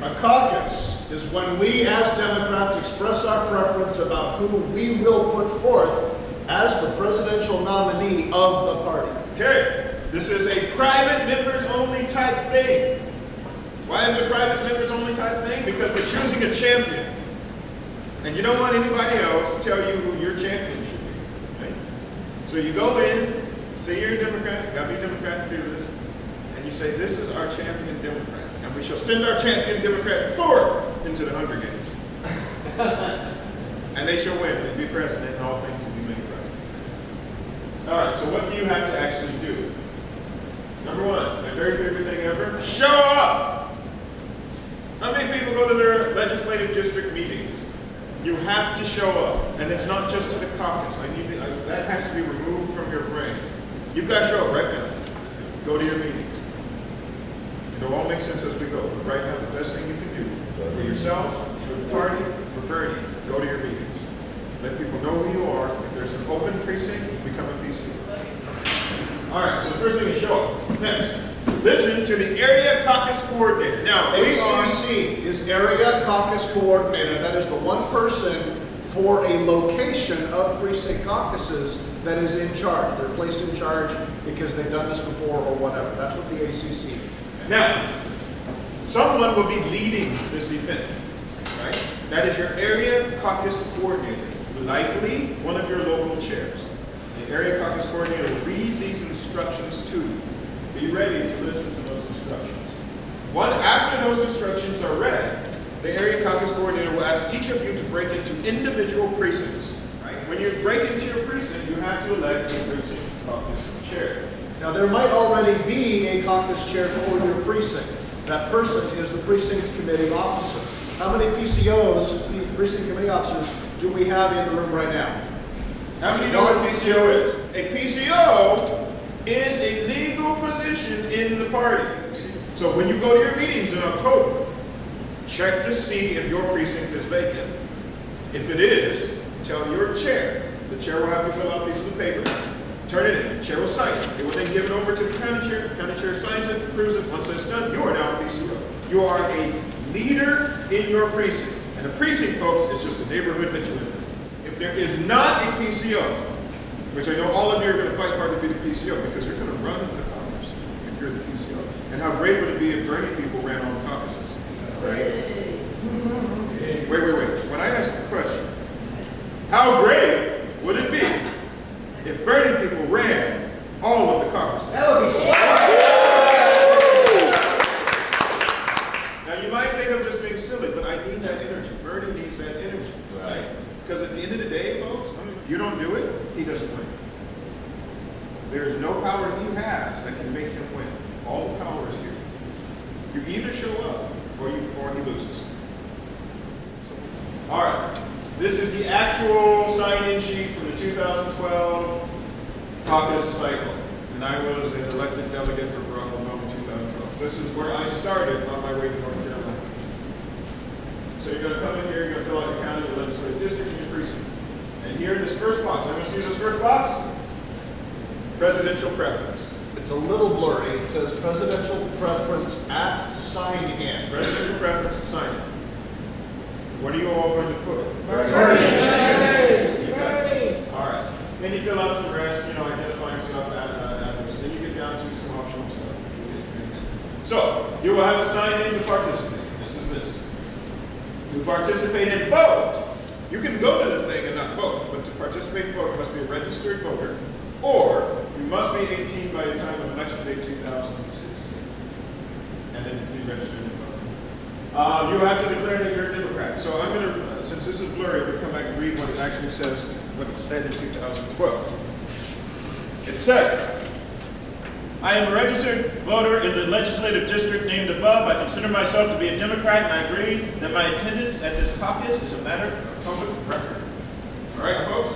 A caucus is when we as Democrats express our preference about who we will put forth as the presidential nominee of the party. Okay, this is a private members only type thing. Why is it a private members only type thing? Because we're choosing a champion. And you don't want anybody else to tell you who your champion should be. Right? So you go in, say you're a Democrat, you gotta be a Democrat to do this, and you say, this is our champion Democrat, and we shall send our champion Democrat forth into the Hunger Games. And they shall win and be president, and all things will be made right. All right, so what do you have to actually do? Number one, my very favorite thing ever, show up! How many people go to their legislative district meetings? You have to show up, and it's not just to the caucus. That has to be removed from your brain. You've got to show up right now. Go to your meetings. It'll all make sense as we go, but right now the best thing you can do for yourself, for the party, for Bernie, go to your meetings. Let people know who you are. If there's an open precinct, become a PC. All right, so the first thing is show up. Next, listen to the area caucus coordinator. Now, ACC is Area Caucus Coordinator. That is the one person for a location of precinct caucuses that is in charge. They're placed in charge because they've done this before or whatever. That's what the ACC is. Now, someone will be leading this event, right? That is your area caucus coordinator, likely one of your local chairs. The area caucus coordinator will read these instructions to you. Be ready to listen to those instructions. After those instructions are read, the area caucus coordinator will ask each of you to break into individual precincts. Right? When you break into your precinct, you have to elect a precinct caucus chair. Now, there might already be a caucus chair for your precinct. That person is the precincts committee officer. How many PCOs, precinct committee officers, do we have in the room right now? How many know what a PCO is? A PCO is a legal position in the party. So when you go to your meetings in October, check to see if your precinct is vacant. If it is, tell your chair. The chair will have you fill out a piece of the paper, turn it in. The chair will sign it. It will then give it over to the county chair. The county chair signs it, approves it. Once that's done, you are now a PCO. You are a leader in your precinct. And a precinct, folks, is just a neighborhood that you live in. If there is not a PCO, which I know all of you are going to fight hard to be the PCO because you're going to run the caucus if you're the PCO. And how great would it be if Bernie people ran all the caucuses? Right? Wait. When I ask the question, how great would it be if Bernie people ran all of the caucuses? That would be so. Now you might think I'm just being silly, but I need that energy. Bernie needs that energy, right? Because at the end of the day, folks, if you don't do it, he doesn't win. There is no power he has that can make him win. All the power is here. You either show up or he loses. All right. This is the actual sign-in sheet for the 2012 caucus cycle. And I was an elected delegate for Barack Obama in 2012. This is where I started on my way to North Carolina. So you're going to come in here, you're going to fill out your county, your legislative district, and your precinct. And here in this first box, everyone see this first box? Presidential preference. It's a little blurry. It says presidential preference at sign-in. Presidential preference at sign-in. What are you all going to put? Bernie. All right. Then you fill out some rest, identifying stuff, address. Then you get down to some optional stuff. So, you will have to sign in to participate. This is this. To participate and vote, you can go to the thing and not vote, but to participate and vote, you must be a registered voter, or you must be 18 by the time of election day 2016. And then be registered and vote. You have to declare that you're a Democrat. So I'm going to, since this is blurry, I'm going to come back and read what it actually says, what it said in 2012. It said, I am a registered voter in the legislative district named above. I consider myself to be a Democrat, and I agree that my attendance at this caucus is a matter of public record. All right, folks?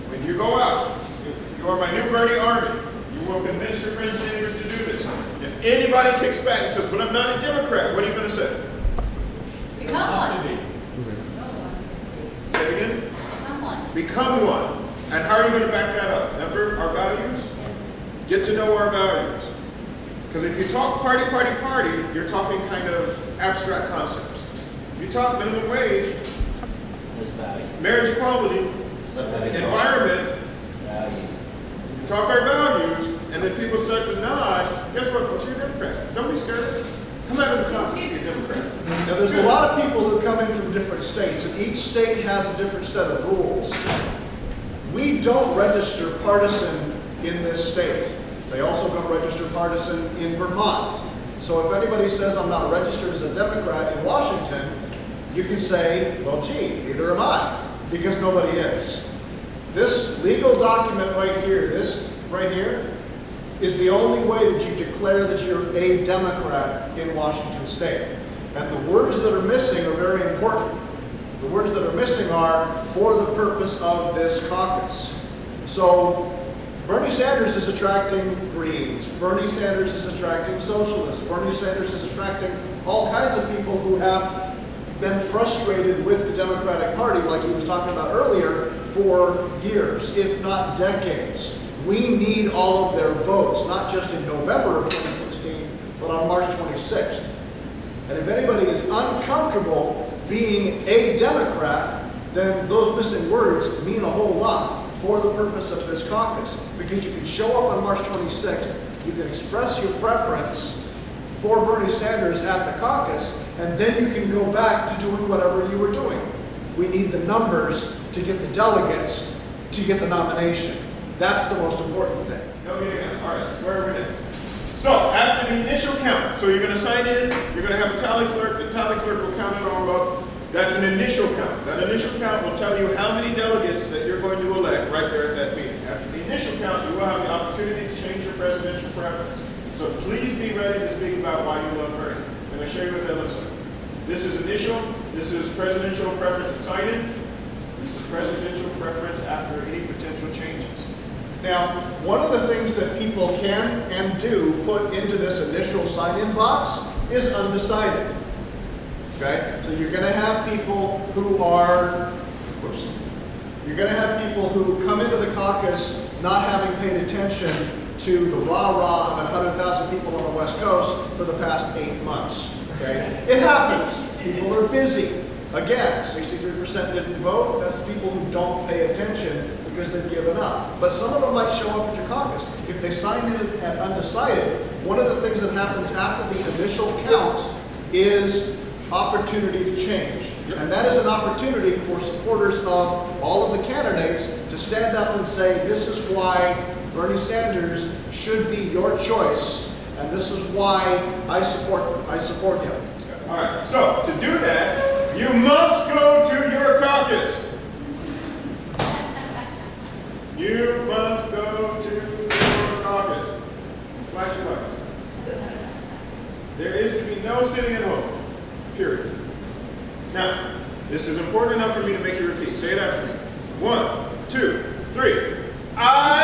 When you go out, you are my new Bernie army. You will convince your friends and neighbors to do this. If anybody kicks back and says, but I'm not a Democrat, what are you going to say? Become one. Say it again? Become one. Become one. And how are you going to back that up? Remember our values? Yes. Get to know our values. Because if you talk party, you're talking kind of abstract concepts. You talk minimum wage, There's value. marriage equality, Stuff that is environment, values. you talk our values, and then people start to nod. Guess what, folks? You're a Democrat. Don't be scared. Come out of the closet. Be a Democrat. Now, there's a lot of people who come in from different states, and each state has a different set of rules. We don't register partisan in this state. They also don't register partisan in Vermont. So if anybody says I'm not registered as a Democrat in Washington, you can say, well, gee, neither am I, because nobody is. This legal document right here, this right here, is the only way that you declare that you're a Democrat in Washington state. And the words that are missing are very important. The words that are missing are for the purpose of this caucus. So Bernie Sanders is attracting Greens. Bernie Sanders is attracting socialists. Bernie Sanders is attracting all kinds of people who have been frustrated with the Democratic Party, like he was talking about earlier, for years, if not decades. We need all of their votes, not just in November of 2016, but on March 26th. And if anybody is uncomfortable being a Democrat, then those missing words mean a whole lot for the purpose of this caucus. Because you can show up on March 26th, you can express your preference for Bernie Sanders at the caucus, and then you can go back to doing whatever you were doing. We need the numbers to get the delegates to get the nomination. That's the most important thing. Okay, all right, where are we next? So, after the initial count, so you're going to sign in, you're going to have a tally clerk, the tally clerk will count it all up. That's an initial count. That initial count will tell you how many delegates that you're going to elect right there at that meeting. After the initial count, you will have the opportunity to change your presidential preference. So please be ready to speak about why you love Bernie. I'm going to show you what that looks like. This is initial, this is presidential preference and sign-in, this is presidential preference after any potential changes. Now, one of the things that people can and do put into this initial sign-in box is undecided. Okay? So you're going to have people who are, you're going to have people who come into the caucus not having paid attention to the rah-rah of 100,000 people on the West Coast for the past 8 months. Okay? It happens. People are busy. Again, 63% didn't vote. That's people who don't pay attention because they've given up. But some of them might show up at your caucus. If they sign in at undecided, one of the things that happens after the initial count is opportunity to change. And that is an opportunity for supporters of all of the candidates to stand up and say, this is why Bernie Sanders should be your choice, and this is why I support you. All right, so to do that, you must go to your caucus. You must go to your caucus. Flash your lights. There is to be no sitting at home. Period. Now, this is important enough for me to make you repeat. Say it after me. 1, 2, 3. I